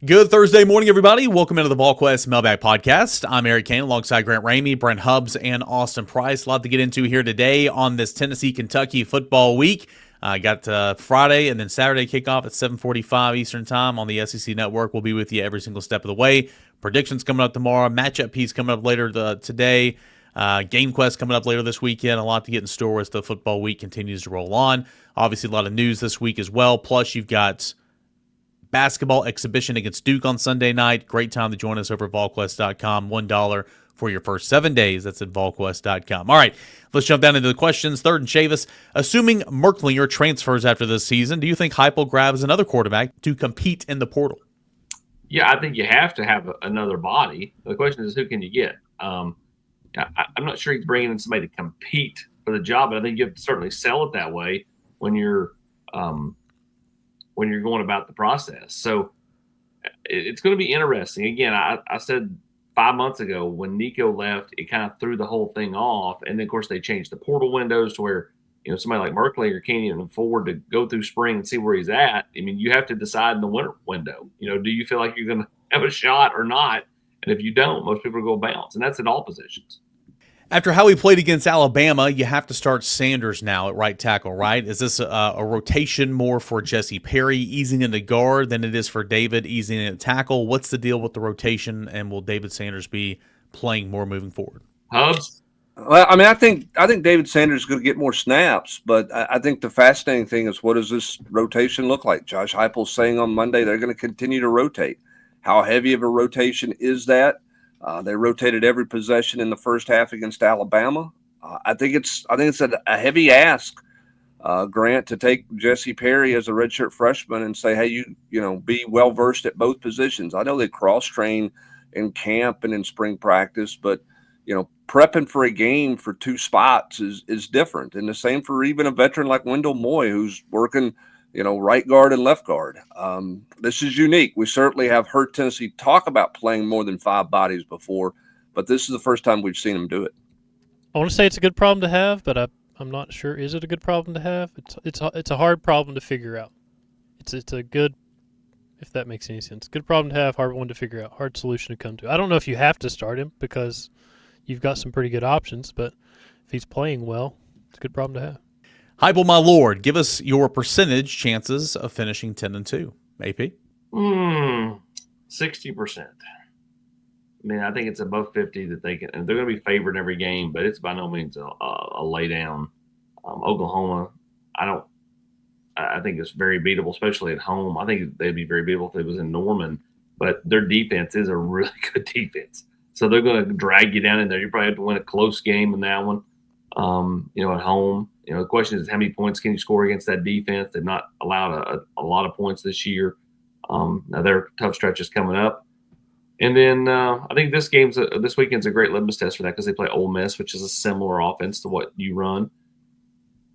Good Thursday morning, everybody. Welcome into the Volquest Mailbag Podcast. I'm Arion Carter alongside Grant Ramey, Brent Hubbs, and Austin Price. A lot to get into here today on this Tennessee-Kentucky football week. Got Friday and then Saturday kickoff at 7:45 Eastern Time on the SEC Network. We'll be with you every single step of the way. Predictions coming up tomorrow. Matchup piece coming up later today. Game Quest coming up later this weekend. A lot to get in store as the football week continues to roll on. Obviously, a lot of news this week as well. Plus, you've got basketball exhibition against Duke on Sunday night. Great time to join us over at Volquest.com. $1 for your first 7 days. That's at Volquest.com. All right, let's jump down into the questions. Third and Chavis. Assuming Merklinger transfers after this season, do you think Heupel grabs another quarterback to compete in the portal? Yeah, I think you have to have another body. The question is, who can you get? I'm not sure he's bringing in somebody to compete for the job, but I think you have to certainly sell it that way when you're going about the process. So it's going to be interesting. Again, I said 5 months ago when Nico left, it kind of threw the whole thing off. And then, of course, they changed the portal windows to where, somebody like Merklinger can't even afford to go through spring and see where he's at. I mean, you have to decide in the winter window. Do you feel like you're going to have a shot or not? And if you don't, most people will go bounce. And that's in all positions. After how he played against Alabama, you have to start Sanders now at right tackle, right? Is this a rotation more for Jesse Perry easing into guard than it is for David easing into tackle? What's the deal with the rotation, and will David Sanders be playing more moving forward? Hubbs? Well, I mean, I think David Sanders is going to get more snaps, but I think the fascinating thing is, what does this rotation look like? Josh Heupel's saying on Monday they're going to continue to rotate. How heavy of a rotation is that? They rotated every possession in the first half against Alabama. I think it's a heavy ask, Grant, to take Jesse Perry as a redshirt freshman and say, hey, you be well versed at both positions. I know they cross train in camp and in spring practice, but prepping for a game for two spots is different. And the same for even a veteran like Wendell Moy, who's working right guard and left guard. This is unique. We certainly have heard Tennessee talk about playing more than five bodies before, but this is the first time we've seen them do it. I want to say it's a good problem to have, but I'm not sure. Is it a good problem to have? It's a hard problem to figure out. It's a good, if that makes any sense, good problem to have, hard one to figure out, hard solution to come to. I don't know if you have to start him because you've got some pretty good options, but if he's playing well, it's a good problem to have. HeupelmyLord, give us your percentage chances of finishing 10-2. AP? 60%. I mean, I think it's above 50 that they can, and they're going to be favored in every game, but it's by no means a lay down. Oklahoma, I think it's very beatable, especially at home. I think they'd be very beatable if it was in Norman, but their defense is a really good defense. So they're going to drag you down in there. You probably have to win a close game in that one, at home. The question is, how many points can you score against that defense? They've not allowed a lot of points this year. Now their tough stretch is coming up. And then I think this weekend's a great litmus test for that because they play Ole Miss, which is a similar offense to what you run.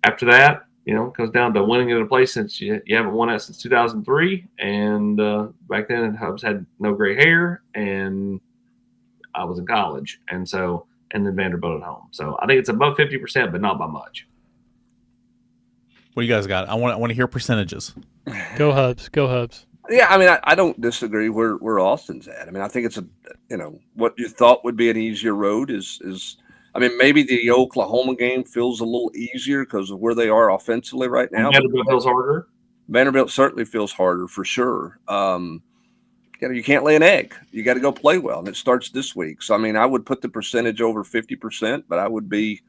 After that, it comes down to winning at a place since you haven't won that since 2003. And back then, Hubbs had no gray hair, and I was in college. And then Vanderbilt at home. So I think it's above 50%, but not by much. What do you guys got? I want to hear percentages. Go Hubbs. Go Hubbs. Yeah, I mean, I don't disagree where Austin's at. I mean, I think it's what you thought would be an easier road is I mean, maybe the Oklahoma game feels a little easier because of where they are offensively right now. Vanderbilt feels harder. Vanderbilt certainly feels harder for sure. You can't lay an egg. You got to go play well, and it starts this week. So, I mean, I would put the percentage over 50%, but I would be,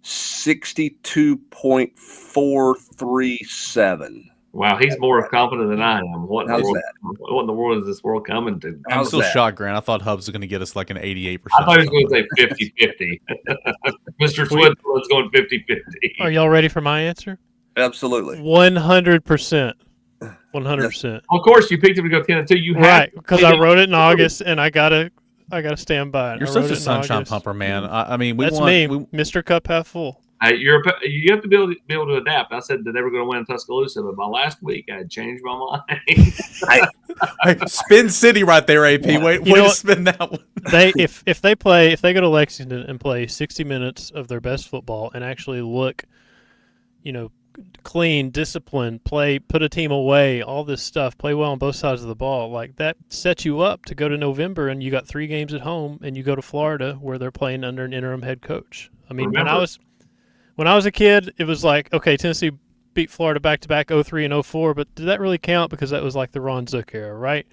62.437. Wow, he's more confident than I am. What in the world is this world coming to? I'm still shocked, Grant. I thought Hubbs was going to get us like an 88%. I thought he was going to say 50-50. Mr. Switzerland's going 50-50. Are y'all ready for my answer? Absolutely. 100%. 100%. Of course, you picked him to go 10-2. You right, because I wrote it in August, and I gotta stand by it. You're such a sunshine pumper, man. I mean, that's me, Mr. Cup Half Full. You have to be able to adapt. I said that they were going to win in Tuscaloosa, but by last week I had changed my mind. Spin City right there, AP. Wait to spin that one. If they go to Lexington and play 60 minutes of their best football and actually look, clean, disciplined, put a team away, all this stuff, play well on both sides of the ball. Like that sets you up to go to November and you got 3 games at home and you go to Florida where they're playing under an interim head coach. I mean, when I was a kid, it was like, okay, Tennessee beat Florida back-to-back 03 and 04, but did that really count? Because that was like the Ron Zook era, right?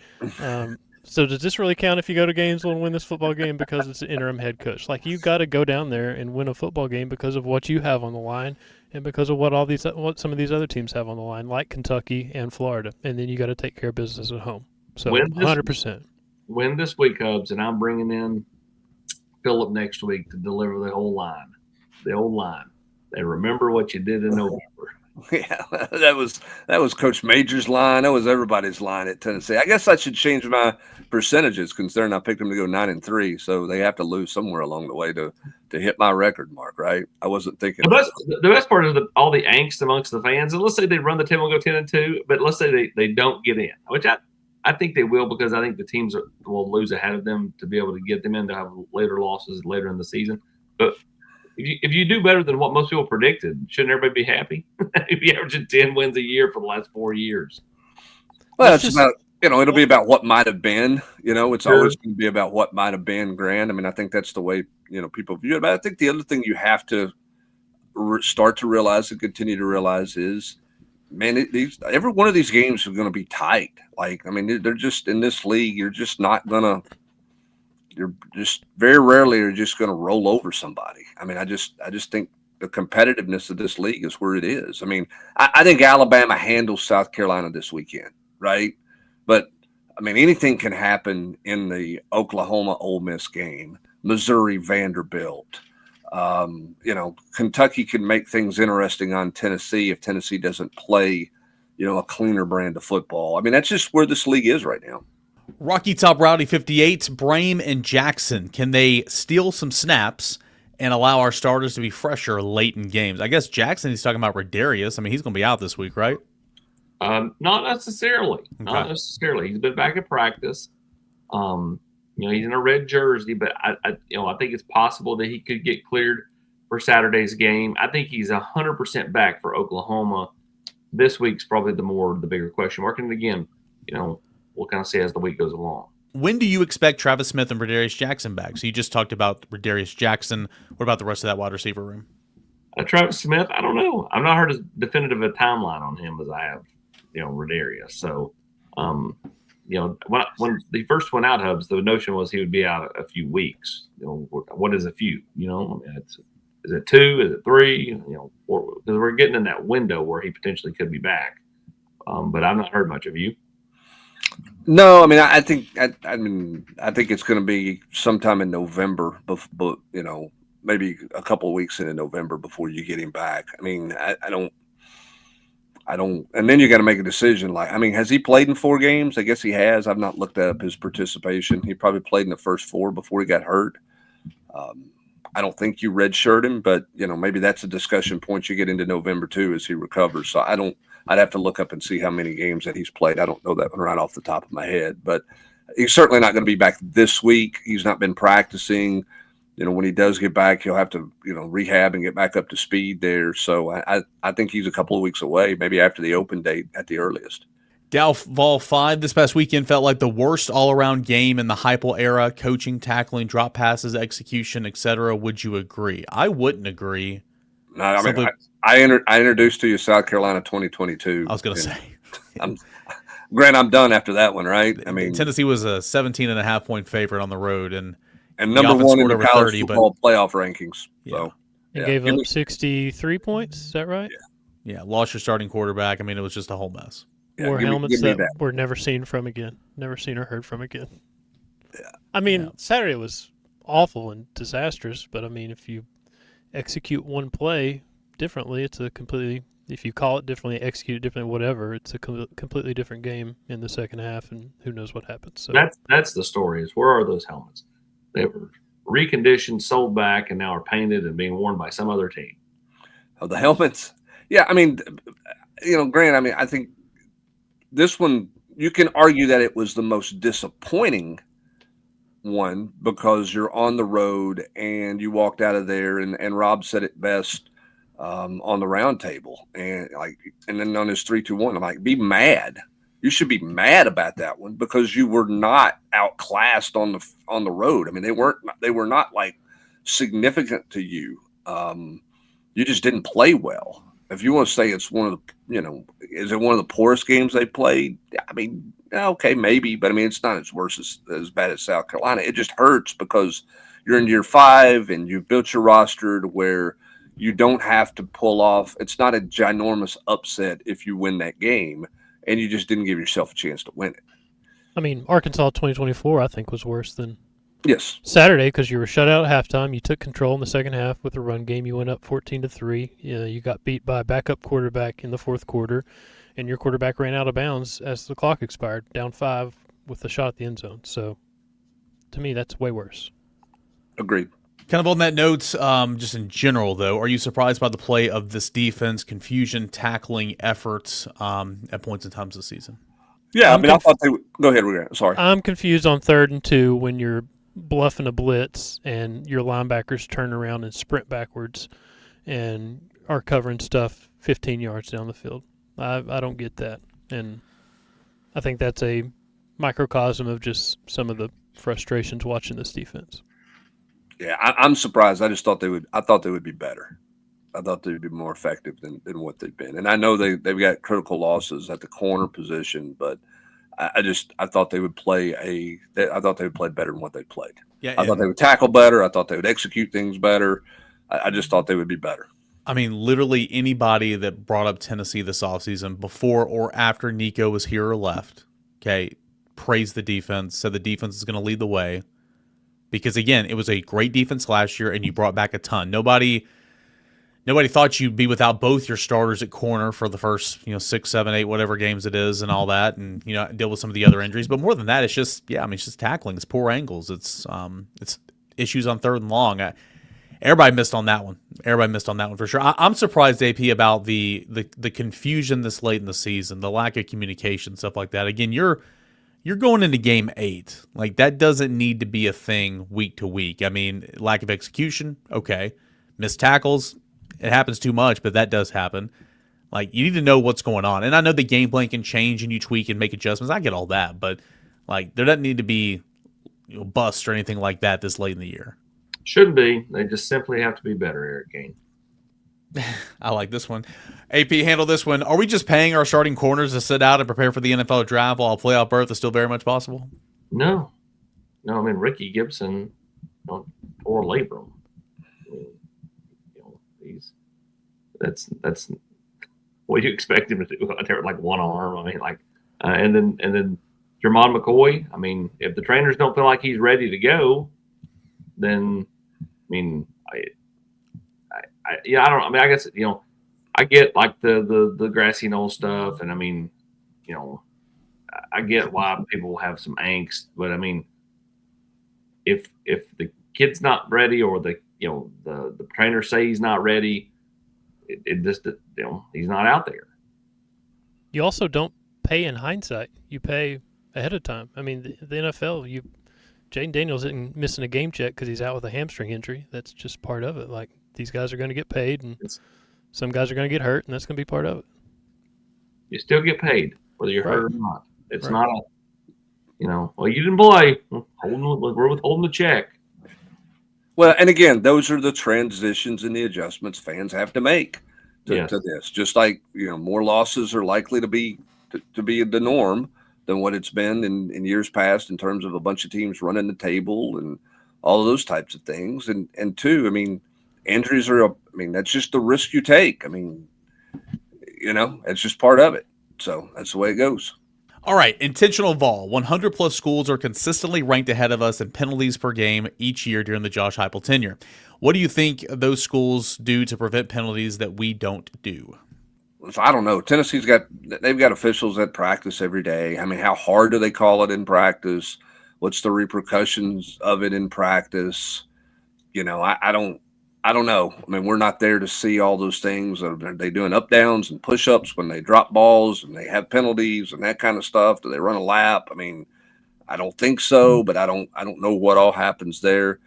So does this really count if you go to Gainesville and win this football game because it's an interim head coach? Like, you got to go down there and win a football game because of what you have on the line and because of what some of these other teams have on the line, like Kentucky and Florida. And then you got to take care of business at home. So 100%. Win this week, Hubs, and I'm bringing in Phillip next week to deliver the whole line. The old line. They remember what you did in November. Yeah, that was Coach Major's line. That was everybody's line at Tennessee. I guess I should change my percentages considering I picked them to go 9-3, so they have to lose somewhere along the way to hit my record mark, right? I wasn't thinking. The best part is all the angst amongst the fans. And let's say they run the table and go 10-2, but let's say they don't get in, which I think they will, because I think the teams will lose ahead of them to be able to get them in. They'll have later losses later in the season, but if you do better than what most people predicted, shouldn't everybody be happy? If you average 10 wins a year for the last 4 years. Well, it's about, it'll be about what might have been. It's always going to be about what might have been, Grant. I mean, I think that's the way, people view it. But I think the other thing you have to start to realize and continue to realize is, man, every one of these games are going to be tight. Like, I mean, they're just in this league, you're just very rarely are just going to roll over somebody. I mean, I just think the competitiveness of this league is where it is. I mean, I think Alabama handles South Carolina this weekend, right? But I mean, anything can happen in the Oklahoma-Ole Miss game, Missouri-Vanderbilt. Kentucky can make things interesting on Tennessee if Tennessee doesn't play, a cleaner brand of football. I mean, that's just where this league is right now. Rocky Top Rowdy 58, Brame and Jackson. Can they steal some snaps and allow our starters to be fresher late in games? I guess Jackson, he's talking about Radarious. I mean, he's going to be out this week, right? Not necessarily. Okay. Not necessarily. He's been back at practice. He's in a red jersey, but I think it's possible that he could get cleared for Saturday's game. I think he's 100% back for Oklahoma. This week's probably the bigger question mark. And again, we'll kind of see as the week goes along. When do you expect Travis Smith and Radarious Jackson back? So you just talked about Radarious Jackson. What about the rest of that wide receiver room? Travis Smith, I don't know. I've not heard as definitive a timeline on him as I have, Radarious. So, when they first went out, Hubs, the notion was he would be out a few weeks. What is a few? Is it 2? Is it 3? Because we're getting in that window where he potentially could be back. But I've not heard much of you. No, I mean, I think it's going to be sometime in November, but maybe a couple of weeks into November before you get him back. I mean, I don't, and then you got to make a decision. Like, I mean, has he played in 4 games? I guess he has. I've not looked up his participation. He probably played in the first 4 before he got hurt. I don't think you redshirt him, but maybe that's a discussion point you get into November too as he recovers. So I'd have to look up and see how many games that he's played. I don't know that one right off the top of my head, but he's certainly not going to be back this week. He's not been practicing. When he does get back, he'll have to, rehab and get back up to speed there. So I think he's a couple of weeks away, maybe after the open date at the earliest. Vol 5 this past weekend felt like the worst all-around game in the Heupel era, coaching, tackling, drop passes, execution, etc. Would you agree? I wouldn't agree. No, I mean, I introduced to you South Carolina 2022. I was going to say. Grant, I'm done after that one, right? I mean, Tennessee was a 17.5-point favorite on the road, and number one in the college football playoff rankings. Yeah. So, and gave up 63 points. Is that right? Yeah, lost your starting quarterback. I mean, it was just a whole mess. Wore helmets that were never seen from again. Never seen or heard from again. Yeah. I mean, Saturday was awful and disastrous, but I mean, if you execute one play differently, it's a completely, if you call it differently, execute it differently, whatever, it's a completely different game in the second half, and who knows what happens. So that's the story, is where are those helmets? They were reconditioned, sold back, and now are painted and being worn by some other team. Oh, the helmets? Yeah, I mean, Grant, I mean, I think this one, you can argue that it was the most disappointing one because you're on the road and you walked out of there, and Rob said it best on the round table, and then on his 3-2-1, I'm like, be mad. You should be mad about that one because you were not outclassed on the road. I mean, they were not like significant to you. You just didn't play well. If you want to say it's one of the, is it one of the poorest games they played? I mean, okay, maybe, but I mean, it's not as worse as bad as South Carolina. It just hurts because you're in year 5 and you've built your roster to where you don't have to pull off. It's not a ginormous upset if you win that game, and you just didn't give yourself a chance to win it. I mean, Arkansas 2024, I think, was worse than Yes. Saturday because you were shut out at halftime. You took control in the second half with the run game. You went up 14-3. You got beat by a backup quarterback in the fourth quarter, and your quarterback ran out of bounds as the clock expired, down 5 with a shot at the end zone. So, to me, that's way worse. Agreed. Kind of on that note, just in general, though, are you surprised by the play of this defense, confusion, tackling efforts at points in times this season? Yeah, I thought they would. Go ahead, sorry. I'm confused on 3rd and 2 when you're bluffing a blitz and your linebackers turn around and sprint backwards and are covering stuff 15 yards down the field. I don't get that. And I think that's a microcosm of just some of the frustrations watching this defense. Yeah, I'm surprised. I thought they would be better. I thought they would be more effective than what they've been. And I know they've got critical losses at the corner position, but I thought they would play better than what they played. Yeah, I thought they would tackle better. I thought they would execute things better. I just thought they would be better. I mean, literally anybody that brought up Tennessee this offseason before or after Nico was here or left, okay, praised the defense, said the defense is going to lead the way. Because, again, it was a great defense last year, and you brought back a ton. Nobody thought you'd be without both your starters at corner for the first 6, 7, 8, whatever games it is and all that, and deal with some of the other injuries. But more than that, it's just it's just tackling. It's poor angles. It's issues on 3rd and long. Everybody missed on that one. Everybody missed on that one for sure. I'm surprised, AP, about the confusion this late in the season, the lack of communication, stuff like that. Again, you're going into game 8. Like, that doesn't need to be a thing week to week. I mean, lack of execution, okay. Missed tackles, it happens too much, but that does happen. Like, you need to know what's going on. And I know the game plan can change and you tweak and make adjustments. I get all that, but like, there doesn't need to be busts or anything like that this late in the year. Shouldn't be. They just simply have to be better, Eric Kane. I like this one. AP, handle this one. Are we just paying our starting corners to sit out and prepare for the NFL draft while a playoff berth is still very much possible? No. I mean, Ricky Gibson or labrum. That's what you expect him to do out there, like one arm. I mean, and then Jermon McCoy. I mean, if the trainers don't feel like he's ready to go, then I don't. I mean, I guess I get like the grassy knoll stuff, and I mean, I get why people have some angst, but I mean, if the kid's not ready or the trainers say he's not ready, it just he's not out there. You also don't pay in hindsight. You pay ahead of time. I mean, the NFL, Jaden Daniels isn't missing a game check because he's out with a hamstring injury. That's just part of it. Like, these guys are going to get paid, and some guys are going to get hurt, and that's going to be part of it. You still get paid whether you're hurt or not. It's right. not well, you didn't play. We're withholding the check. Well, and again, those are the transitions and the adjustments fans have to make to this. Just like more losses are likely to be the norm than what it's been in years past in terms of a bunch of teams running the table and all of those types of things. And two, I mean, injuries are that's just the risk you take. I mean, it's just part of it. So that's the way it goes. All right, IntentionalVol. 100-plus schools are consistently ranked ahead of us in penalties per game each year during the Josh Heupel tenure. What do you think those schools do to prevent penalties that we don't do? I don't know. Tennessee's they've got officials that practice every day. I mean, how hard do they call it in practice? What's the repercussions of it in practice? I don't know. I mean, we're not there to see all those things. Are they doing up downs and push ups when they drop balls and they have penalties and that kind of stuff? Do they run a lap? I mean, I don't think so, but I don't know what all happens there.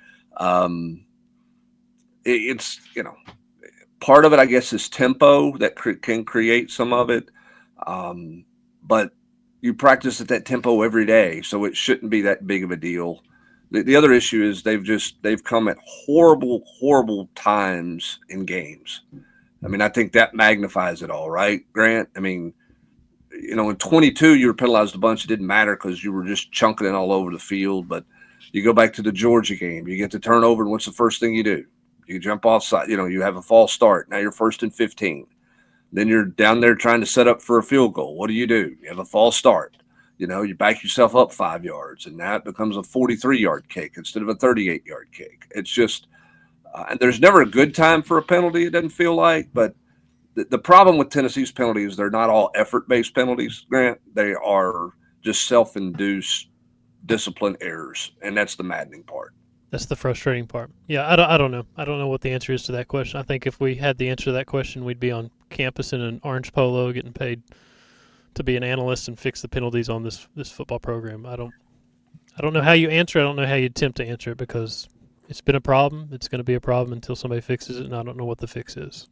It's part of it, I guess, is tempo that can create some of it. But you practice at that tempo every day, so it shouldn't be that big of a deal. The other issue is they've come at horrible times in games. I mean, I think that magnifies it all, right, Grant? I mean, in 22, you were penalized a bunch. It didn't matter because you were just chunking it all over the field. But you go back to the Georgia game, you get the turnover, and what's the first thing you do? You jump offside. You have a false start. Now you're 1st and 15. Then you're down there trying to set up for a field goal. What do? You have a false start. You back yourself up 5 yards, and now it becomes a 43-yard kick instead of a 38-yard kick. It's just and there's never a good time for a penalty, it doesn't feel like. But the problem with Tennessee's penalties, they're not all effort-based penalties, Grant. They are just self-induced discipline errors, and that's the maddening part. That's the frustrating part. Yeah, I don't know. I don't know what the answer is to that question. I think if we had the answer to that question, we'd be on campus in an orange polo getting paid to be an analyst and fix the penalties on this football program. I don't know how you answer it. I don't know how you attempt to answer it because it's been a problem. It's going to be a problem until somebody fixes it, and I don't know what the fix is.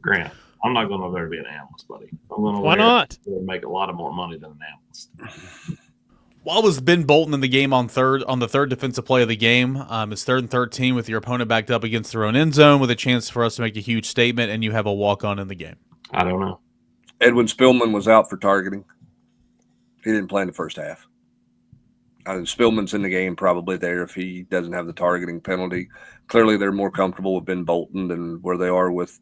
Grant, I'm not going over there to be an analyst, buddy. I'm going over Why not? to make a lot of more money than an analyst. Why was Ben Bolton in the game on the third defensive play of the game? It's 3rd and 13 with your opponent backed up against their own end zone with a chance for us to make a huge statement, and you have a walk-on in the game. I don't know. Edwin Spillman was out for targeting. He didn't play in the first half. Spillman's in the game probably there if he doesn't have the targeting penalty. Clearly, they're more comfortable with Ben Bolton than where they are with,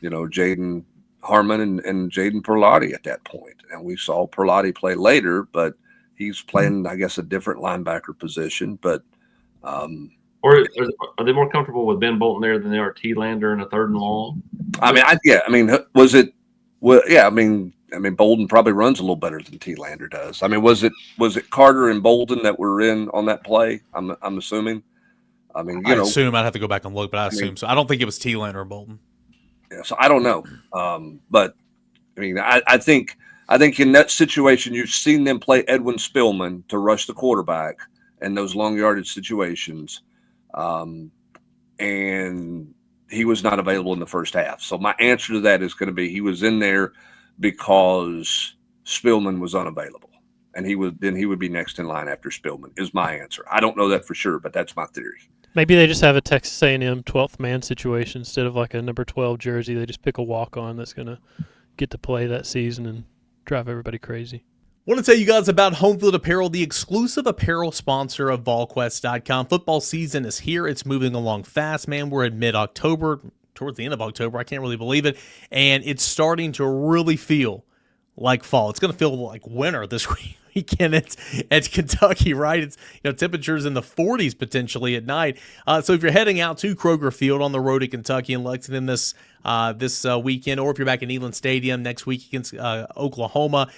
Jaden Harmon and Jaden Perlotti at that point. And we saw Perlotti play later, but he's playing, I guess, a different linebacker position. But or are they more comfortable with Ben Bolton there than they are T-Lander in a 3rd and long? Was it? Well, yeah. I mean, Bolton probably runs a little better than T-Lander does. I mean, was it Carter and Bolton that were in on that play? I'm assuming. I mean, I assume. I'd have to go back and look, but I assume so. I don't think it was T-Lander or Bolton. Yeah, so I don't know. But I mean, I think in that situation, you've seen them play Edwin Spillman to rush the quarterback in those long yardage situations. And he was not available in the first half. So my answer to that is going to be he was in there because Spillman was unavailable. And he would be next in line after Spillman is my answer. I don't know that for sure, but that's my theory. Maybe they just have a Texas A&M 12th man situation instead of like a number 12 jersey. They just pick a walk-on that's going to get to play that season and drive everybody crazy. I want to tell you guys about Home Field Apparel, the exclusive apparel sponsor of Volquest.com. Football season is here. It's moving along fast, man. We're in mid-October, towards the end of October. I can't really believe it. And it's starting to really feel like fall. It's going to feel like winter this weekend at Kentucky, right? It's temperatures in the 40s potentially at night. So if you're heading out to Kroger Field on the road to Kentucky and Lexington this weekend, or if you're back in Neyland Stadium next week against Oklahoma,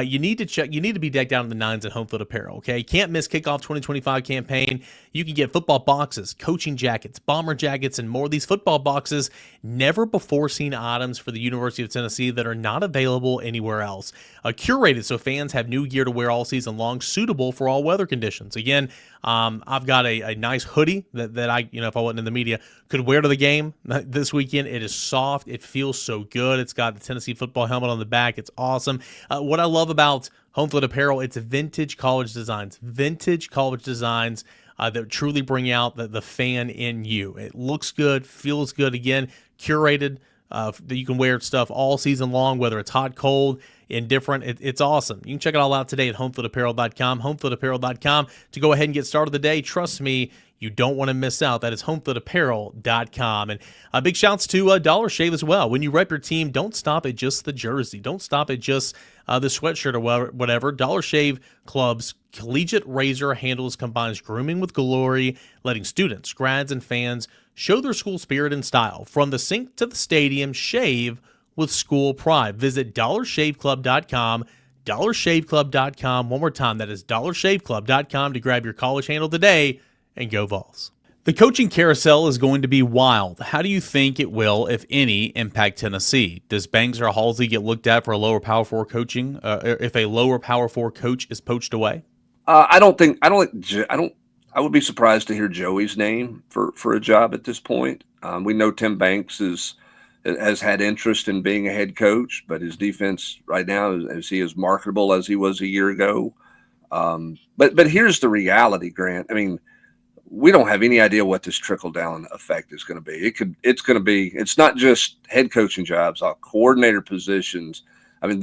you need to be decked out in the nines at Home Field Apparel, okay? Can't miss Kickoff 2025 campaign. You can get football boxes, coaching jackets, bomber jackets, and more. These football boxes, never before seen items for the University of Tennessee that are not available anywhere else. Curated so fans have new gear to wear all season long, suitable for all weather conditions. Again, I've got a nice hoodie that I, if I wasn't in the media, could wear to the game this weekend. It is soft. It feels so good. It's got the Tennessee football helmet on the back. It's awesome. What I love about Home Field Apparel, it's vintage college designs. Vintage college designs that truly bring out the fan in you. It looks good, feels good. Again, curated that you can wear stuff all season long, whether it's hot, cold, indifferent. It's awesome. You can check it all out today at homefieldapparel.com, homefieldapparel.com to go ahead and get started today. Trust me, you don't want to miss out. That is homefieldapparel.com. And big shouts to Dollar Shave as well. When you rep your team, don't stop at just the jersey. Don't stop at just the sweatshirt or whatever. Dollar Shave Club's collegiate razor handles combines grooming with glory, letting students, grads, and fans show their school spirit and style. From the sink to the stadium, shave with school pride. Visit dollarshaveclub.com, dollarshaveclub.com. One more time, that is dollarshaveclub.com to grab your college handle today and go Vols. The coaching carousel is going to be wild. How do you think it will, if any, impact Tennessee? Does Banks or Halzle get looked at for a lower Power 4 coaching if a lower Power 4 coach is poached away? I would be surprised to hear Joey's name for a job at this point. We know Tim Banks is has had interest in being a head coach, but his defense right now is he as marketable as he was a year ago. But here's the reality, Grant. I mean, we don't have any idea what this trickle down effect is going to be. It's not just head coaching jobs, coordinator positions. I mean,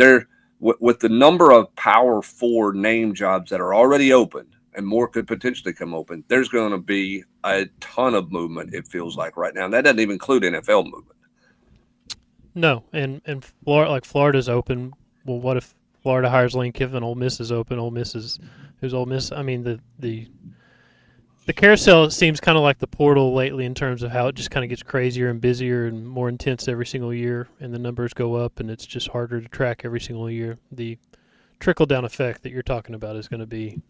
with the number of Power 4 name jobs that are already open, and more could potentially come open, there's going to be a ton of movement, it feels like right now. And that doesn't even include NFL movement. No, and Florida, like Florida's open. Well, what if Florida hires Lane Kiffin? Ole Miss is open. Who's Ole Miss? I mean, the carousel seems kind of like the portal lately in terms of how it just kind of gets crazier and busier and more intense every single year, and the numbers go up, and it's just harder to track every single year. The trickle-down effect that you're talking about is going to be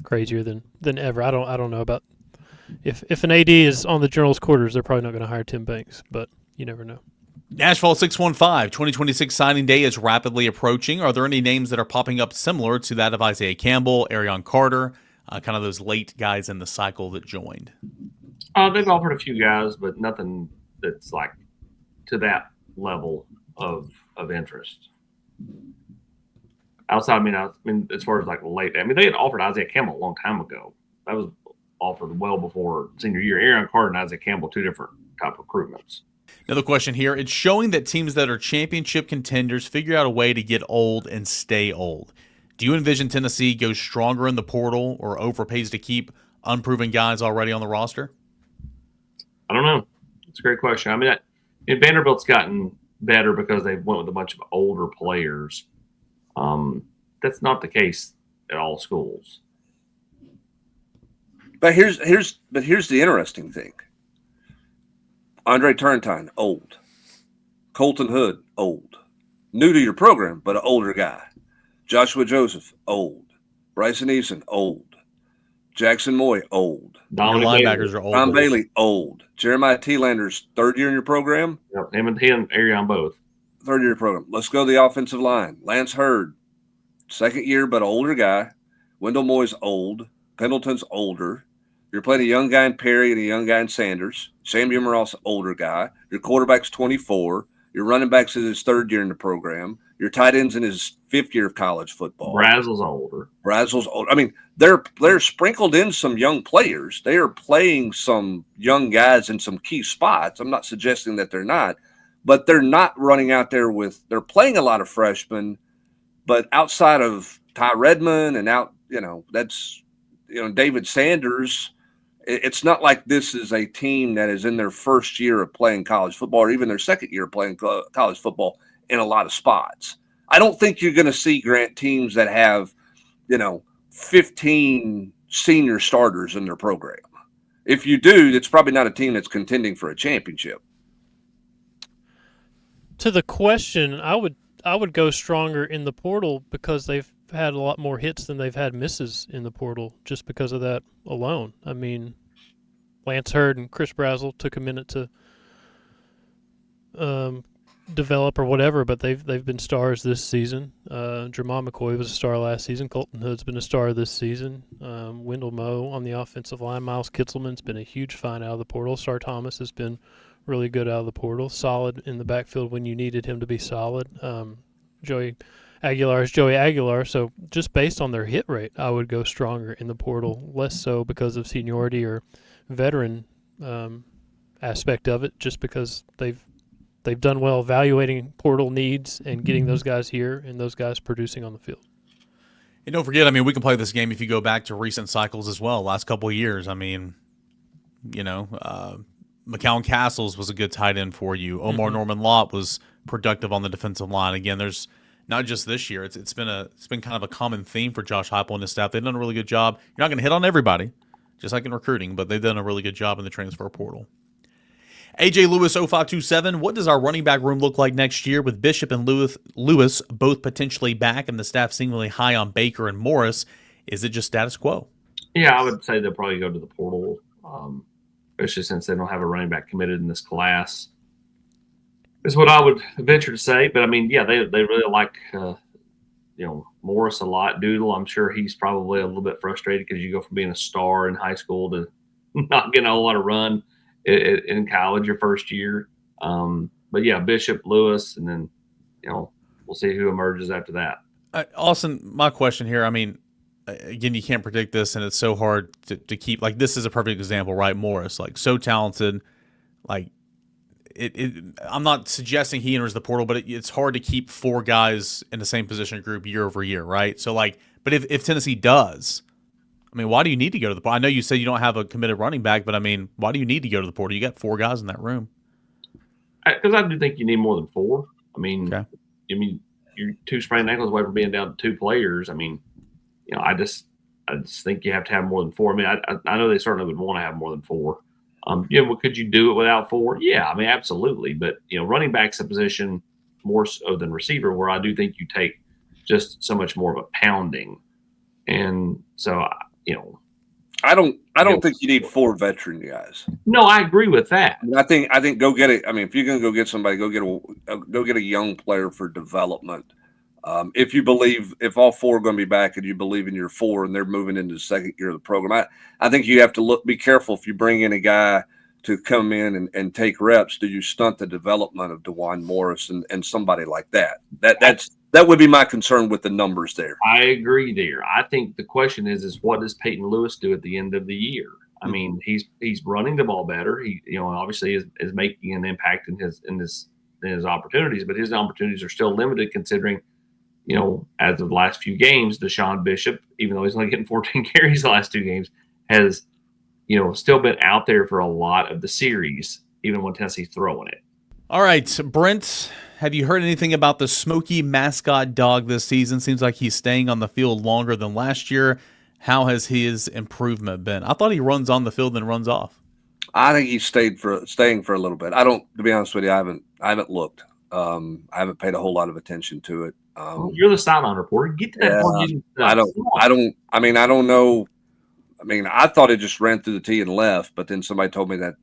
crazier than ever. I don't know about if an AD is on the Journal's quarters, they're probably not going to hire Tim Banks, but you never know. Nashville 615, 2026 signing day is rapidly approaching. Are there any names that are popping up similar to that of Isaiah Campbell, Arion Carter, kind of those late guys in the cycle that joined? They've offered a few guys, but nothing that's like to that level of interest. Outside, I mean, as far as like late, I mean, they had offered Isaiah Campbell a long time ago. That was offered well before senior year. Arion Carter and Isaiah Campbell, two different type recruitments. Another question here. It's showing that teams that are championship contenders figure out a way to get old and stay old. Do you envision Tennessee goes stronger in the portal or overpays to keep unproven guys already on the roster? I don't know. It's a great question. I mean, Vanderbilt's gotten better because they went with a bunch of older players. That's not the case at all schools. But here's the interesting thing. Andre Turrentine, old. Colton Hood, old. New to your program, but an older guy. Joshua Joseph, old. Bryson Eason, old. Jackson Moy, old. Your linebackers are old. Don Bailey, old. Jeremiah T-Lander's third year in your program. Yep, him and Arion both. Third year program. Let's go to the offensive line. Lance Hurd, second year, but an older guy. Wendell Moy's old. Pendleton's older. You're playing a young guy in Perry and a young guy in Sanders. Sam Umeral's an older guy. Your quarterback's 24. Your running back's in his third year in the program. Your tight end's in his fifth year of college football. Brazel's older. I mean, they're sprinkled in some young players. They are playing some young guys in some key spots. I'm not suggesting that they're not, but they're not running out there they're playing a lot of freshmen, but outside of Ty Redmond and David Sanders, it's not like this is a team that is in their first year of playing college football or even their second year of playing college football in a lot of spots. I don't think you're going to see, Grant, teams that have, 15 senior starters in their program. If you do, it's probably not a team that's contending for a championship. To the question, I would go stronger in the portal because they've had a lot more hits than they've had misses in the portal just because of that alone. I mean, Lance Hurd and Chris Brazel took a minute to develop or whatever, but they've been stars this season. Jermon McCoy was a star last season. Colton Hood's been a star this season. Wendell Moe on the offensive line. Miles Kitzelman's been a huge find out of the portal. Sar Thomas has been really good out of the portal. Solid in the backfield when you needed him to be solid. Joey Aguilar is Joey Aguilar, so just based on their hit rate, I would go stronger in the portal, less so because of seniority or veteran aspect of it, just because they've done well evaluating portal needs and getting those guys here and those guys producing on the field. And don't forget, we can play this game if you go back to recent cycles as well, last couple of years. McCown Castles was a good tight end for you. Omar Norman Lott was productive on the defensive line. Again, there's not just this year. It's been kind of a common theme for Josh Heupel and his staff. They've done a really good job. You're not going to hit on everybody, just like in recruiting, but they've done a really good job in the transfer portal. AJ Lewis 0527, what does our running back room look like next year with Bishop and Lewis both potentially back and the staff seemingly high on Baker and Morris? Is it just status quo? Yeah, I would say they'll probably go to the portal, especially since they don't have a running back committed in this class. Is what I would venture to say. But, they really like, Morris a lot. Doodle, I'm sure he's probably a little bit frustrated because you go from being a star in high school to not getting a whole lot of run in college your first year. but yeah, Bishop, Lewis, and then we'll see who emerges after that. Austin, my question here, I mean, again, you can't predict this, and it's so hard to keep. Like, this is a perfect example, right? Morris, like, so talented. Like, I'm not suggesting he enters the portal, but it's hard to keep 4 guys in the same position group year over year, right? So, like, but if Tennessee does, I mean, why do you need to go to the portal? I know you said you don't have a committed running back, but I mean, why do you need to go to the portal? You got 4 guys in that room. Because I do think you need more than 4. I mean, Okay. You're 2 sprained ankles away from being down to 2 players. I mean, I just think you have to have more than 4. I mean, I know they certainly would want to have more than 4. Could you do it without 4? Yeah, I mean, absolutely. But running back's a position more so than receiver, where I do think you take just so much more of a pounding, and so I don't think you need 4 veteran guys. No, I agree with that. I think go get it. I mean, if you're going to go get somebody, go get a young player for development. If you believe, if all 4 are going to be back and you believe in your 4 and they're moving into the second year of the program, I think you have to be careful if you bring in a guy to come in and take reps. Do you stunt the development of DeJuan Morris and somebody like that? That would be my concern with the numbers there. I agree there. I think the question is what does Peyton Lewis do at the end of the year? I mean, he's running the ball better. He obviously is making an impact in his opportunities, but his opportunities are still limited considering as of the last few games, Deshaun Bishop, even though he's only getting 14 carries the last 2 games, has still been out there for a lot of the series, even when Tennessee's throwing it. All right, Brent, have you heard anything about the Smokey mascot dog this season? Seems like he's staying on the field longer than last year. How has his improvement been? I thought he runs on the field and runs off. I think he's staying for a little bit. To be honest with you, I haven't looked. I haven't paid a whole lot of attention to it. You're the sideline reporter. Get to that part. I don't know. I mean, I thought it just ran through the tee and left, but then somebody told me that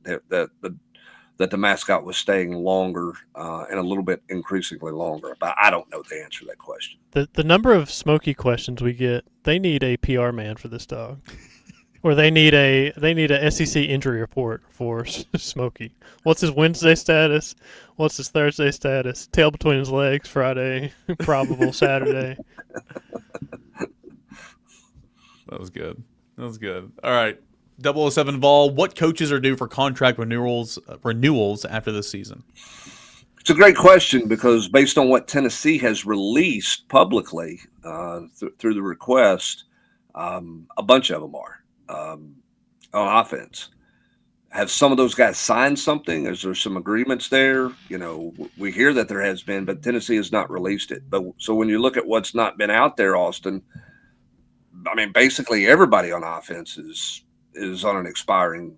the mascot was staying longer and a little bit increasingly longer. But I don't know the answer to that question. The number of Smokey questions we get, they need a PR man for this dog. Or they need a SEC injury report for Smokey. What's his Wednesday status? What's his Thursday status? Tail between his legs Friday, probable Saturday. That was good. All right. 007 Vol, what coaches are due for contract renewals after this season? It's a great question because based on what Tennessee has released publicly through the request, a bunch of them are. On offense, have some of those guys signed something? Is there some agreements there? We hear that there has been, but Tennessee has not released it. But so when you look at what's not been out there, Austin, I mean, basically everybody on offense is on an expiring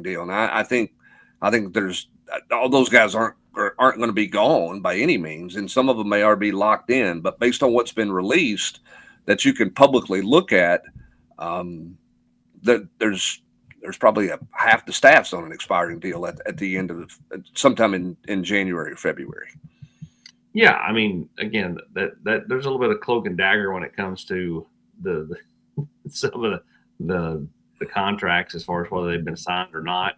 deal, and I think there's all those guys aren't going to be gone by any means, and some of them may already be locked in. But based on what's been released, that you can publicly look at. There's probably half the staff's on an expiring deal at the end of sometime in January or February. Yeah, I mean, again, that there's a little bit of cloak and dagger when it comes to the some of the contracts as far as whether they've been signed or not.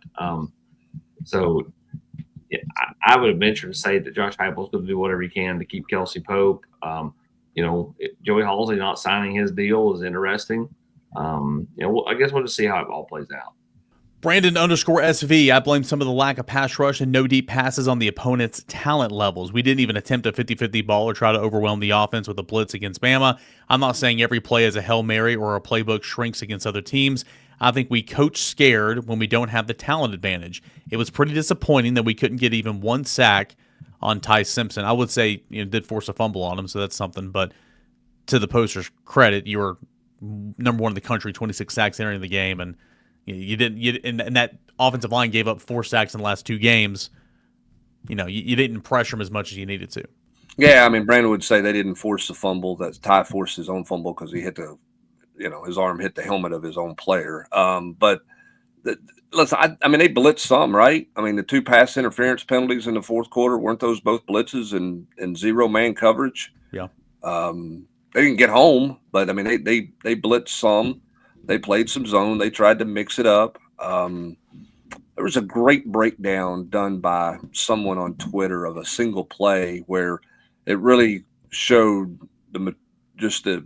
So yeah, I would venture to say that Josh Heupel's going to do whatever he can to keep Kelsey Pope. Joey Halzle not signing his deal is interesting. I guess we'll just see how it all plays out. Brandon_SV, I blame some of the lack of pass rush and no deep passes on the opponent's talent levels. We didn't even attempt a 50-50 ball or try to overwhelm the offense with a blitz against Bama. I'm not saying every play is a Hail Mary or a playbook shrinks against other teams. I think we coach scared when we don't have the talent advantage. It was pretty disappointing that we couldn't get even 1 sack on Ty Simpson. I would say did force a fumble on him, so that's something. But to the Poster's credit, you were number 1 in the country, 26 sacks entering the game, and you didn't. And that offensive line gave up 4 sacks in the last 2 games. You didn't pressure him as much as you needed to. Yeah, I mean, Brandon would say they didn't force the fumble. That Ty forced his own fumble because he hit his arm hit the helmet of his own player. But listen, I mean, they blitzed some, right? I mean, the 2 pass interference penalties in the fourth quarter, weren't those both blitzes and 0-man coverage? Yeah. They didn't get home, but I mean, they blitzed some. They played some zone. They tried to mix it up. there was a great breakdown done by someone on Twitter of a single play where it really showed just the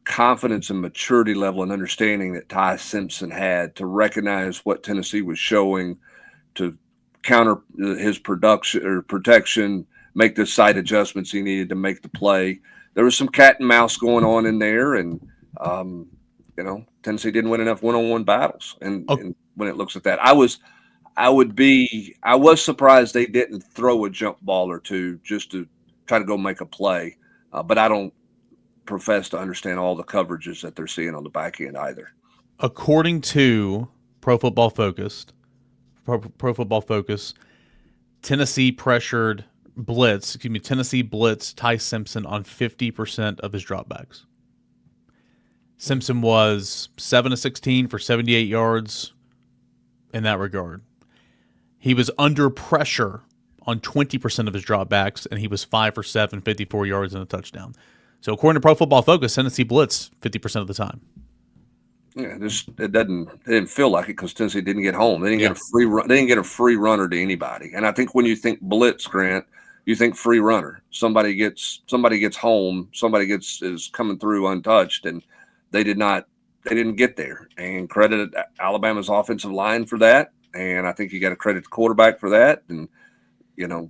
confidence and maturity level and understanding that Ty Simpson had to recognize what Tennessee was showing, to counter his protection, make the side adjustments he needed to make the play. There was some cat and mouse going on in there, and Tennessee didn't win enough one-on-one battles. And when it looks at that, I was surprised they didn't throw a jump ball or two just to try to go make a play. But I don't profess to understand all the coverages that they're seeing on the back end either. According to Pro Football Focus, Tennessee blitzed Ty Simpson on 50% of his dropbacks. Simpson was 7 of 16 for 78 yards in that regard. He was under pressure on 20% of his dropbacks, and he was 5 for 7, 54 yards and a touchdown. So according to Pro Football Focus, Tennessee blitzed 50% of the time. Yeah, it didn't feel like it because Tennessee didn't get home. They didn't get a free run. They didn't get a free runner to anybody. And I think when you think blitz, Grant, you think free runner. Somebody gets home. Somebody is coming through untouched, and they didn't get there. And credit Alabama's offensive line for that. And I think you got to credit the quarterback for that, and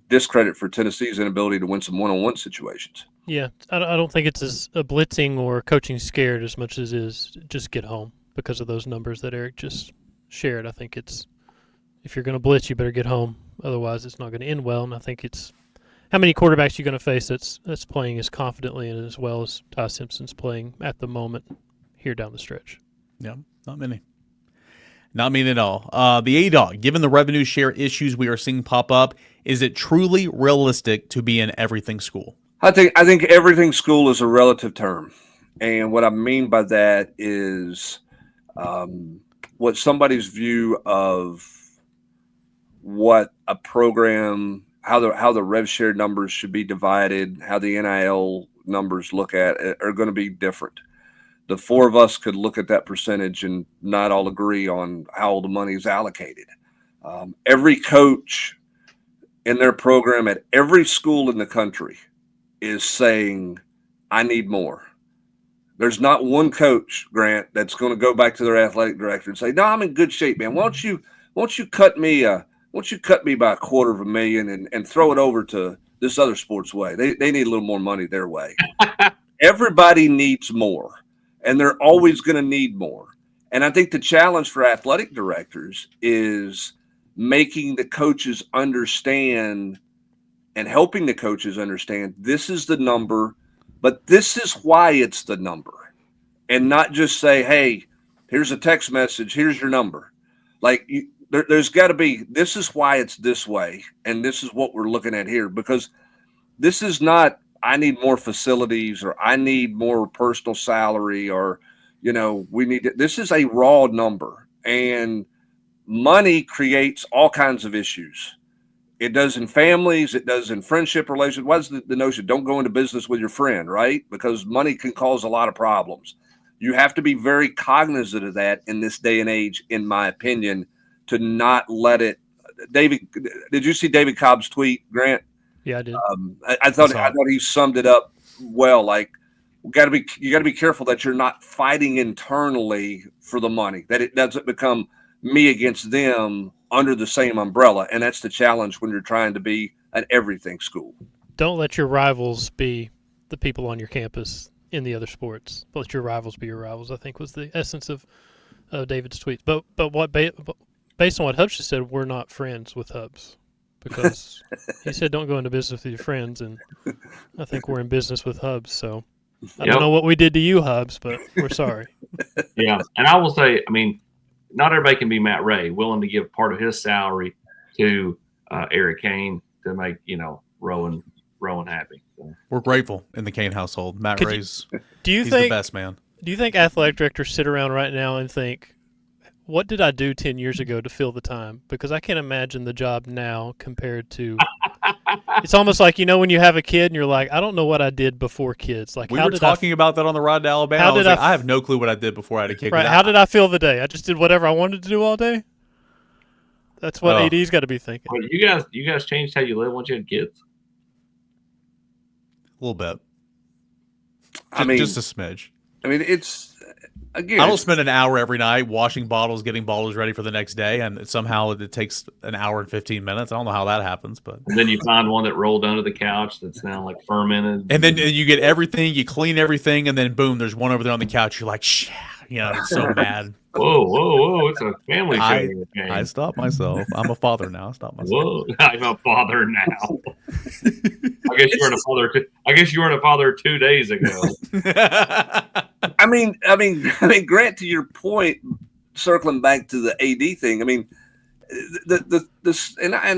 discredit for Tennessee's inability to win some one-on-one situations. Yeah, I don't think it's as a blitzing or coaching scared as much as it is just get home because of those numbers that Eric just shared. I think it's, if you're going to blitz, you better get home. Otherwise, it's not going to end well. And I think it's how many quarterbacks you're going to face that's playing as confidently and as well as Ty Simpson's playing at the moment here down the stretch. Yeah, not many. Not many at all. The A-Dog, given the revenue share issues we are seeing pop up, is it truly realistic to be in everything school? I think everything school is a relative term. And what I mean by that is what somebody's view of what a program, how the rev share numbers should be divided, how the NIL numbers look at it, are going to be different. The four of us could look at that percentage and not all agree on how the money is allocated. Every coach in their program at every school in the country is saying, I need more. There's not one coach, Grant, that's going to go back to their athletic director and say, no, I'm in good shape, man. Won't you cut me by $250,000 and throw it over to this other sports way? They need a little more money their way. Everybody needs more, and they're always going to need more. And I think the challenge for athletic directors is making the coaches understand and helping the coaches understand this is the number, but this is why it's the number. And not just say, hey, here's a text message, here's your number. Like there's got to be, this is why it's this way, and this is what we're looking at here. Because this is not, I need more facilities or I need more personal salary or, we need to, this is a raw number. And money creates all kinds of issues. It does in families. It does in friendship relations. What's the notion? Don't go into business with your friend, right? Because money can cause a lot of problems. You have to be very cognizant of that in this day and age, in my opinion, to not let it. David, did you see David Cobb's tweet, Grant? Yeah, I did. I thought he summed it up well. Like, you got to be careful that you're not fighting internally for the money, that it doesn't become me against them under the same umbrella. And that's the challenge when you're trying to be an everything school. Don't let your rivals be the people on your campus in the other sports. Let your rivals be your rivals, I think was the essence of David's tweets. But based on what Hubs just said, we're not friends with Hubs because he said don't go into business with your friends, and I think we're in business with Hubs. So I don't know what we did to you, Hubs, but we're sorry. Yeah, and I will say, not everybody can be Matt Ray, willing to give part of his salary to Eric Kane to make Rowan happy. So. We're grateful in the Kane household. Matt Ray's he's the best man. Do you think athletic directors sit around right now and think, what did I do 10 years ago to fill the time? Because I can't imagine the job now compared to it's almost like, when you have a kid and you're like, I don't know what I did before kids. Like, we were talking about that on the ride to Alabama. I have no clue what I did before I had a kid. Right. How did I feel the day? I just did whatever I wanted to do all day? That's what AD's got to be thinking. But you guys changed how you live once you had kids? A little bit. Just a smidge. I mean, it's again. I don't spend an hour every night washing bottles, getting bottles ready for the next day, and somehow it takes an hour and 15 minutes. I don't know how that happens, but and then you find one that rolled under the couch that's now like fermented, and then you get everything, you clean everything, and then boom, there's one over there on the couch. You're like, shh, it's so mad. Whoa! It's a family show. I stopped myself. I'm a father now. Stop myself. Whoa! I'm a father now. I guess you weren't a father 2 days ago. I mean, Grant, to your point, circling back to the AD thing. I mean,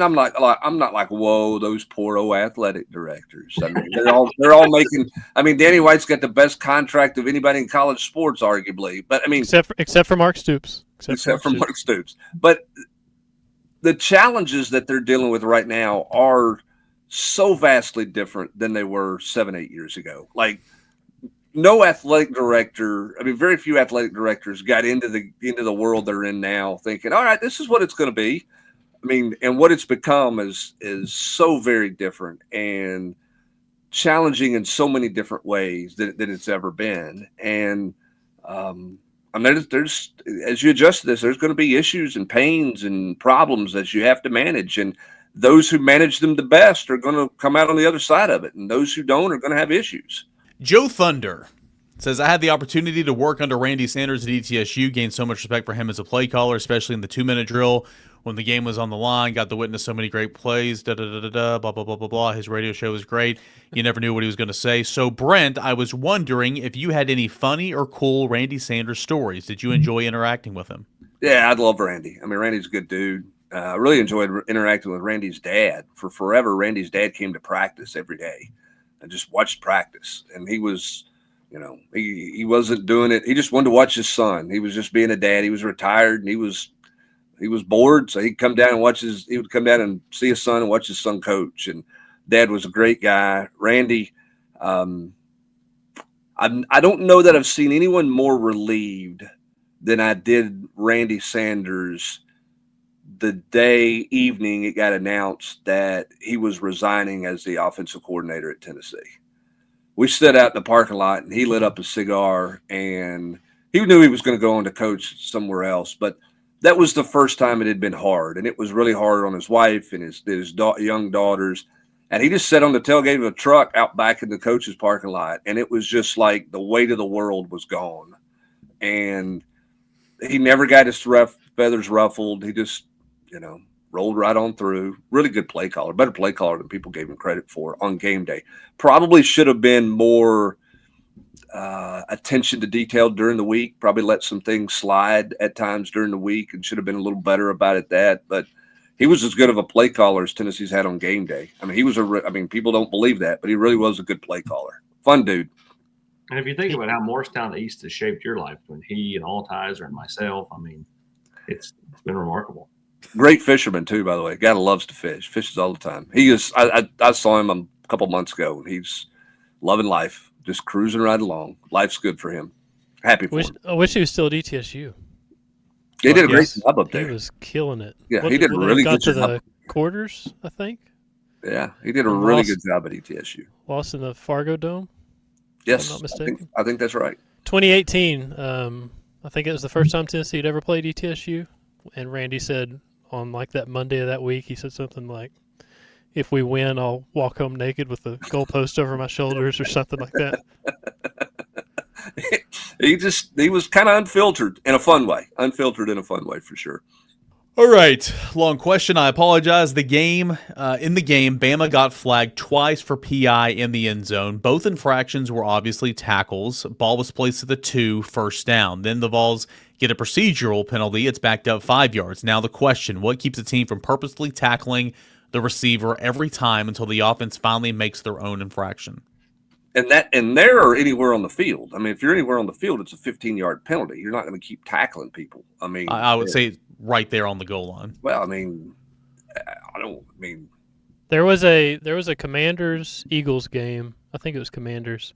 I'm not like, whoa, those poor old athletic directors. I mean, they're all making. I mean, Danny White's got the best contract of anybody in college sports, arguably. But I mean, except for Mark Stoops. Except for Mark Stoops. But the challenges that they're dealing with right now are so vastly different than they were 7-8 years ago. Like, no athletic director, very few athletic directors got into the world they're in now thinking, all right, this is what it's going to be. And what it's become is so very different and challenging in so many different ways than it's ever been. And there's as you adjust to this, there's going to be issues and pains and problems that you have to manage. And those who manage them the best are going to come out on the other side of it. And those who don't are going to have issues. Joe Thunder says, I had the opportunity to work under Randy Sanders at ETSU, gained so much respect for him as a play caller, especially in the 2-minute drill when the game was on the line, got to witness so many great plays, blah, blah, blah, blah, blah. His radio show was great. You never knew what he was going to say. So, Brent, I was wondering if you had any funny or cool Randy Sanders stories. Did you enjoy interacting with him? Yeah, I'd love Randy. Randy's a good dude. I really enjoyed interacting with Randy's dad. For forever, Randy's dad came to practice every day. I just watched practice, and he was, he wasn't doing it. He just wanted to watch his son. He was just being a dad. He was retired, and he was bored, so he'd come down and he would come down and see his son and watch his son coach. And Dad was a great guy. Randy, I don't know that I've seen anyone more relieved than I did Randy Sanders the evening it got announced that he was resigning as the offensive coordinator at Tennessee. We stood out in the parking lot, and he lit up a cigar, and he knew he was going to go on to coach somewhere else. But that was the first time it had been hard, and it was really hard on his wife and his young daughters. And he just sat on the tailgate of a truck out back in the coach's parking lot, and it was just like the weight of the world was gone. And he never got his feathers ruffled. He just rolled right on through. Really good play caller, better play caller than people gave him credit for on game day. Probably should have been more attention to detail during the week. Probably let some things slide at times during the week and should have been a little better about it. But he was as good of a play caller as Tennessee's had on game day. He was people don't believe that, but he really was a good play caller. Fun dude. And if you think about how Morristown East has shaped your life, when he and Altizer and myself, it's been remarkable. Great fisherman too, by the way. Guy that loves to fish. Fishes all the time. He is. I saw him a couple months ago, and he's loving life, just cruising right along. Life's good for him. Happy for him. I wish he was still at ETSU. He did a great job up there. He was killing it. Yeah, he did a really good job. Got to the quarters, I think. Yeah, he did a really good job at ETSU. Lost in the Fargo Dome. Yes, if I'm not mistaken. I think that's right. 2018. I think it was the first time Tennessee had ever played ETSU, and Randy said on like that Monday of that week, he said something like, "If we win, I'll walk home naked with the goalpost over my shoulders," or something like that. He was kind of unfiltered in a fun way. Unfiltered in a fun way for sure. All right, long question. I apologize. In the game, Bama got flagged twice for PI in the end zone. Both infractions were obviously tackles. Ball was placed at the 2, first down. Then the Vols get a procedural penalty. It's backed up 5 yards. Now the question, what keeps a team from purposely tackling the receiver every time until the offense finally makes their own infraction? And there or anywhere on the field. If you're anywhere on the field, it's a 15-yard penalty. You're not going to keep tackling people. I would say right there on the goal line. Well, there was a Commanders Eagles game. I think it was Commanders,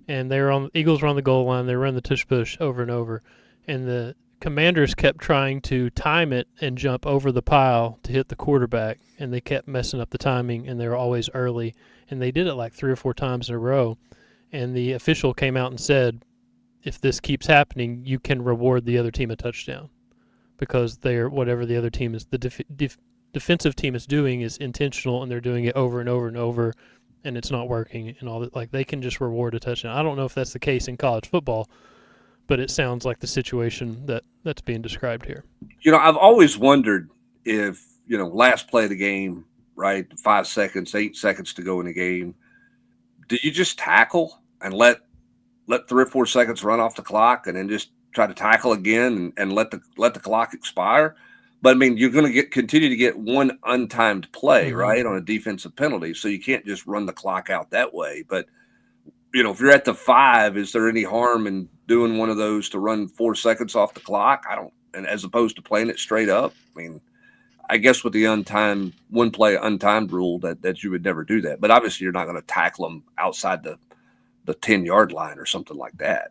and Eagles were on the goal line. They were running the tush push over and over, and the Commanders kept trying to time it and jump over the pile to hit the quarterback, and they kept messing up the timing, and they were always early. And they did it like 3 or 4 times in a row. And the official came out and said, if this keeps happening, you can reward the other team a touchdown, because they're whatever the other team is, the defensive team is doing is intentional, and they're doing it over and over and over, and it's not working and all that. Like, they can just reward a touchdown. I don't know if that's the case in college football, but it sounds like the situation that's being described here. I've always wondered if, last play of the game, right, 5 seconds, 8 seconds to go in the game, do you just tackle and let 3 or 4 seconds run off the clock and then just try to tackle again and let the clock expire? But I mean, you're going to continue to get one untimed play, right, on a defensive penalty, so you can't just run the clock out that way. But if you're at the 5, is there any harm in doing one of those to run 4 seconds off the clock? And as opposed to playing it straight up. I mean, I guess with the one play untimed rule that you would never do that. But obviously, you're not going to tackle them outside the 10-yard line or something like that.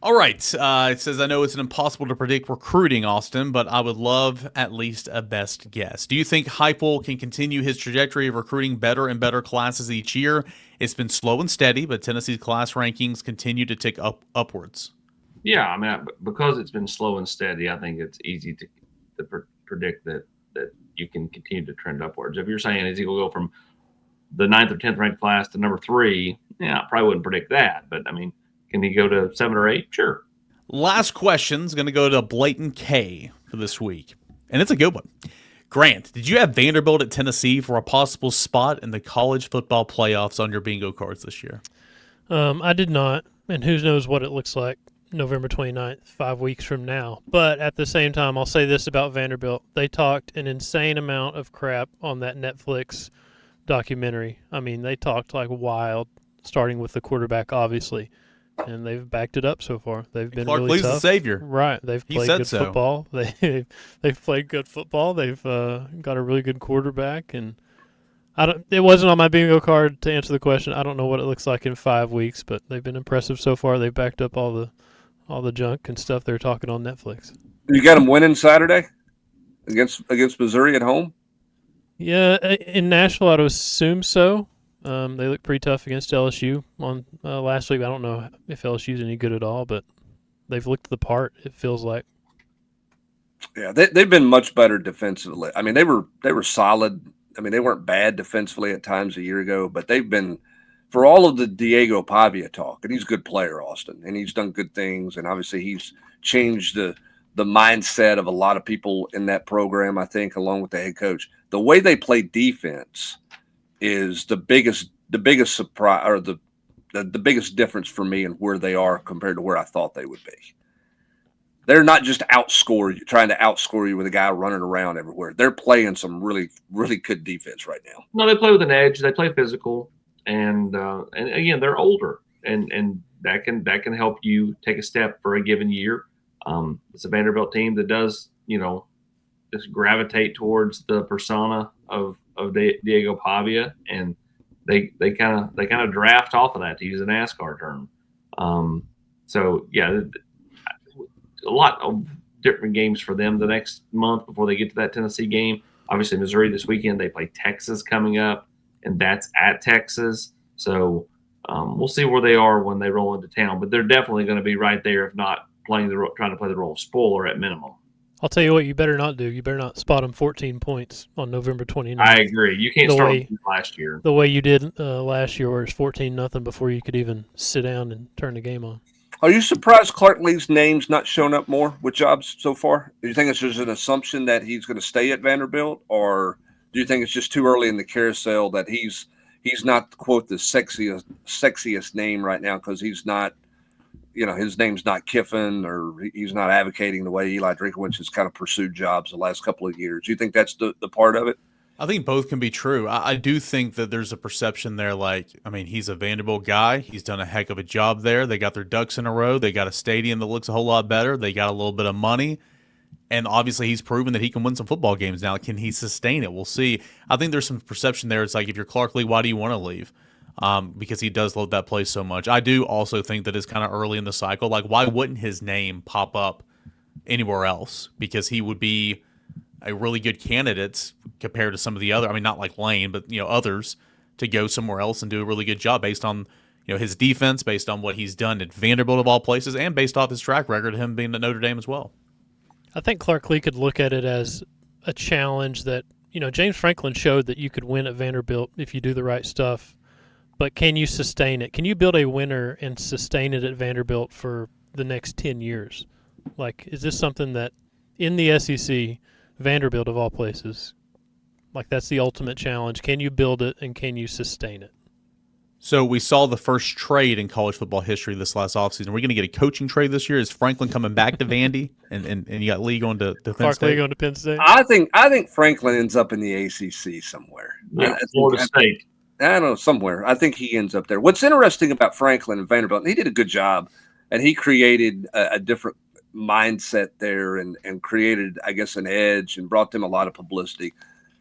All right. It says, I know it's impossible to predict recruiting, Austin, but I would love at least a best guess. Do you think Heupel can continue his trajectory of recruiting better and better classes each year? It's been slow and steady, but Tennessee's class rankings continue to tick upwards. Yeah, I mean, because it's been slow and steady, I think it's easy to predict that you can continue to trend upwards. If you're saying is he will go from the 9th or 10th ranked class to number 3, I probably wouldn't predict that. But I mean, can he go to 7 or 8? Sure. Last question is going to go to Blatant K for this week, and it's a good one. Grant, did you have Vanderbilt at Tennessee for a possible spot in the college football playoffs on your bingo cards this year? I did not, and who knows what it looks like November 29th, 5 weeks from now. But at the same time, I'll say this about Vanderbilt. They talked an insane amount of crap on that Netflix documentary. I mean, they talked like wild, starting with the quarterback, obviously. And they've backed it up so far. They've been Clark really Lee's tough. the savior. Right. They've played good football. They've played good football. They've got a really good quarterback. And it wasn't on my bingo card to answer the question. I don't know what it looks like in 5 weeks, but they've been impressive so far. They've backed up all the junk and stuff they're talking on Netflix. You got them winning Saturday against Missouri at home? Yeah, in Nashville, I'd assume so. They looked pretty tough against LSU on last week. I don't know if LSU's any good at all, but they've looked the part, it feels like. Yeah, they've been much better defensively. I mean, they were solid. I mean, they weren't bad defensively at times a year ago, but they've been, for all of the Diego Pavia talk, and he's a good player, Austin, and he's done good things, and obviously he's changed the mindset of a lot of people in that program, I think, along with the head coach. The way they play defense is the biggest surprise, or the biggest difference for me in where they are compared to where I thought they would be. They're not just trying to outscore you with a guy running around everywhere. They're playing some really, really good defense right now. No, they play with an edge. They play physical, and again, they're older, and that can help you take a step for a given year. It's a Vanderbilt team that does, just gravitate towards the persona of Diego Pavia, and they kind of draft off of that, to use a NASCAR term. So yeah, a lot of different games for them the next month before they get to that Tennessee game. Obviously, Missouri this weekend, they play Texas coming up, and that's at Texas. So we'll see where they are when they roll into town, but they're definitely going to be right there, if not trying to play the role of spoiler at minimum. I'll tell you what you better not do. You better not spot them 14 points on November 29th. I agree. You can't start with last year. The way you did last year, where it's 14-0 before you could even sit down and turn the game on. Are you surprised Clark Lee's name's not shown up more with jobs so far? Do you think it's just an assumption that he's going to stay at Vanderbilt, or do you think it's just too early in the carousel that he's not, quote, the sexiest name right now because he's not, his name's not Kiffin, or he's not advocating the way Eli Drinkwitz has kind of pursued jobs the last couple of years? Do you think that's the part of it? I think both can be true. I do think that there's a perception there, he's a Vanderbilt guy. He's done a heck of a job there. They got their ducks in a row. They got a stadium that looks a whole lot better. They got a little bit of money. And obviously he's proven that he can win some football games now. Can he sustain it? We'll see. I think there's some perception there. It's like, if you're Clark Lee, why do you want to leave? Because he does love that place so much. I do also think that it's kind of early in the cycle. Like, why wouldn't his name pop up anywhere else because he would be a really good candidate compared to some of the other. I mean, not like Lane, but others to go somewhere else and do a really good job based on his defense, based on what he's done at Vanderbilt of all places, and based off his track record, him being at Notre Dame as well. I think Clark Lee could look at it as a challenge that James Franklin showed that you could win at Vanderbilt if you do the right stuff. But can you sustain it? Can you build a winner and sustain it at Vanderbilt for the next 10 years? Like, is this something that in the SEC, Vanderbilt of all places, like that's the ultimate challenge? Can you build it and can you sustain it? So we saw the first trade in college football history this last offseason. We're going to get a coaching trade this year. Is Franklin coming back to Vandy? And you got Lee going to Penn Clark State? Lee going to Penn State? I think Franklin ends up in the ACC somewhere. Yeah, Florida State. I don't know, somewhere. I think he ends up there. What's interesting about Franklin and Vanderbilt, he did a good job, and he created a different mindset there and created, I guess, an edge and brought them a lot of publicity.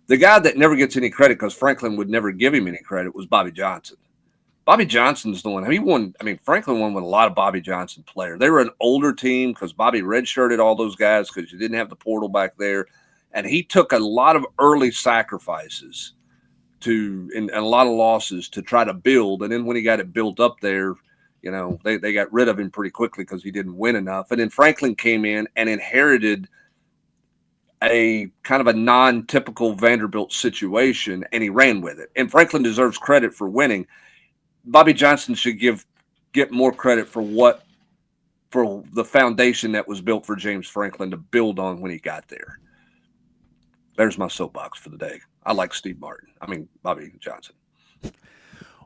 The guy that never gets any credit because Franklin would never give him any credit was Bobby Johnson. Bobby Johnson's the one. He won. I mean, Franklin won with a lot of Bobby Johnson players. They were an older team because Bobby redshirted all those guys because you didn't have the portal back there. And he took a lot of early sacrifices and a lot of losses to try to build. And then when he got it built up there, they got rid of him pretty quickly because he didn't win enough. And then Franklin came in and inherited a kind of a non-typical Vanderbilt situation, and he ran with it. And Franklin deserves credit for winning. Bobby Johnson should get more credit for the foundation that was built for James Franklin to build on when he got there. There's my soapbox for the day. I like Bobby Johnson.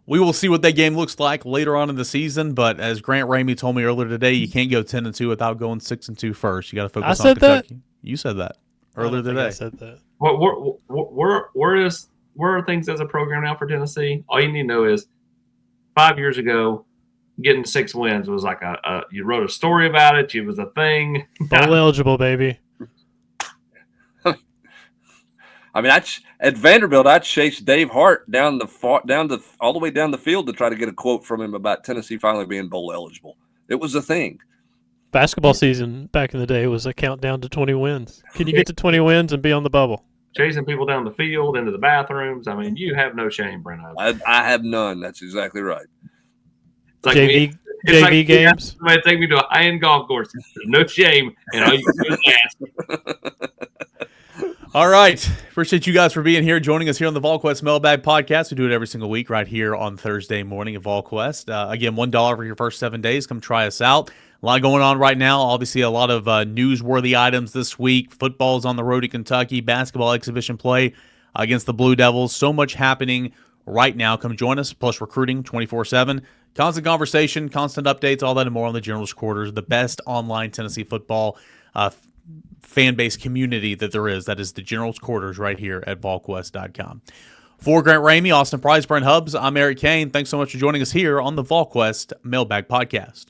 We will see what that game looks like later on in the season, but as Grant Ramey told me earlier today, you can't go 10-2 without going 6-2 first. You got to focus on Kentucky. You said that earlier today. I said that. Where are things as a program now for Tennessee? All you need to know is 5 years ago, getting 6 wins was like you wrote a story about it. It was a thing. Bowl eligible, baby. I mean, at Vanderbilt, I chased Dave Hart all the way down the field to try to get a quote from him about Tennessee finally being bowl eligible. It was a thing. Basketball season back in the day was a countdown to 20 wins. Can you get to 20 wins and be on the bubble? Chasing people down the field, into the bathrooms. I mean, you have no shame, Brent. I have none. That's exactly right. It's like JV games. Somebody take me to a high-end golf course. There's no shame, and all you can do is ask. All right. Appreciate you guys for being here, joining us here on the Volquest Mailbag Podcast. We do it every single week right here on Thursday morning at Volquest. Again, $1 for your first 7 days. Come try us out. A lot going on right now. Obviously, a lot of newsworthy items this week. Football's on the road to Kentucky. Basketball exhibition play against the Blue Devils. So much happening right now. Come join us. Plus recruiting 24/7. Constant conversation, constant updates, all that and more on the General's Quarters. The best online Tennessee football fan base community that there is. That is the General's Quarters right here at Volquest.com. For Grant Ramey, Austin Price, Brent Hubbs, I'm Eric Kane. Thanks so much for joining us here on the Volquest Mailbag Podcast.